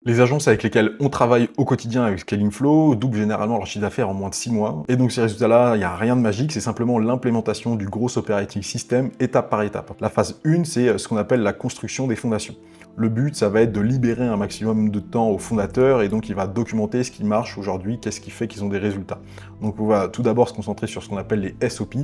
Les agences avec lesquelles on travaille au quotidien avec Scalingflow doublent généralement leur chiffre d'affaires en moins de 6 mois. Et donc ces résultats-là, il n'y a rien de magique, c'est simplement l'implémentation du gros operating system étape par étape. La phase 1, c'est ce qu'on appelle la construction des fondations. Le but, ça va être de libérer un maximum de temps aux fondateurs et donc il va documenter ce qui marche aujourd'hui, qu'est-ce qui fait qu'ils ont des résultats. Donc on va tout d'abord se concentrer sur ce qu'on appelle les SOP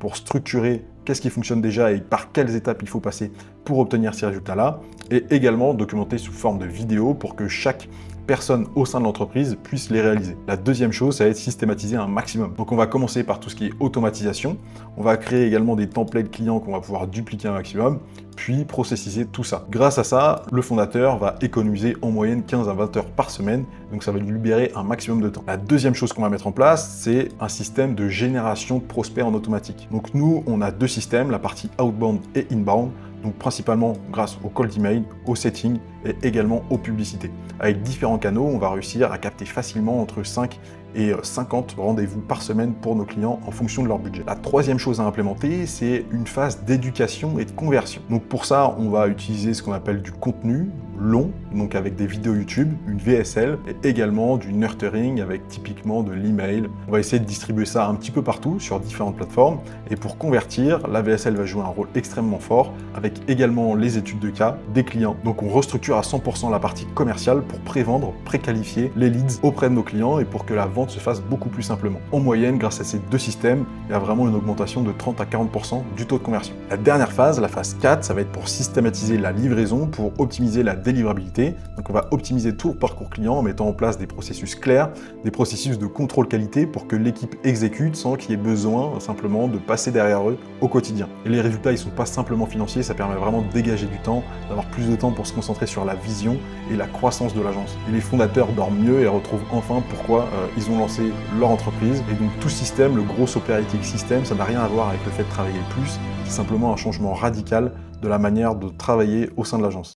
pour structurer qu'est-ce qui fonctionne déjà et par quelles étapes il faut passer pour obtenir ces résultats-là, et également documenter sous forme de vidéo pour que chaque personne au sein de l'entreprise puisse les réaliser. La deuxième chose, ça va être systématiser un maximum. Donc on va commencer par tout ce qui est automatisation, on va créer également des templates clients qu'on va pouvoir dupliquer un maximum, puis processiser tout ça. Grâce à ça, le fondateur va économiser en moyenne 15 à 20 heures par semaine, donc ça va lui libérer un maximum de temps. La deuxième chose qu'on va mettre en place, c'est un système de génération de prospects en automatique. Donc nous, on a deux systèmes, la partie outbound et inbound, donc principalement grâce au cold email, au setting et également aux publicités. Avec différents canaux, on va réussir à capter facilement entre 5 et 50 rendez-vous par semaine pour nos clients en fonction de leur budget. La troisième chose à implémenter, c'est une phase d'éducation et de conversion. Donc pour ça, on va utiliser ce qu'on appelle du contenu long, donc avec des vidéos YouTube, une VSL, et également du nurturing avec typiquement de l'email. On va essayer de distribuer ça un petit peu partout sur différentes plateformes, et pour convertir, la VSL va jouer un rôle extrêmement fort, avec également les études de cas des clients. Donc on restructure à 100% la partie commerciale pour pré-vendre, préqualifier les leads auprès de nos clients et pour que la vente se fasse beaucoup plus simplement. En moyenne, grâce à ces deux systèmes, il y a vraiment une augmentation de 30 à 40% du taux de conversion. La dernière phase, la phase 4, ça va être pour systématiser la livraison, pour optimiser la délivrabilité. Donc on va optimiser tout le parcours client en mettant en place des processus clairs, des processus de contrôle qualité pour que l'équipe exécute sans qu'il y ait besoin simplement de passer derrière eux au quotidien. Et les résultats, ils sont pas simplement financiers, ça permet vraiment de dégager du temps, d'avoir plus de temps pour se concentrer sur la vision et la croissance de l'agence. Et les fondateurs dorment mieux et retrouvent enfin pourquoi ils ont lancé leur entreprise. Et donc tout système, le gros operating system, ça n'a rien à voir avec le fait de travailler plus, c'est simplement un changement radical de la manière de travailler au sein de l'agence.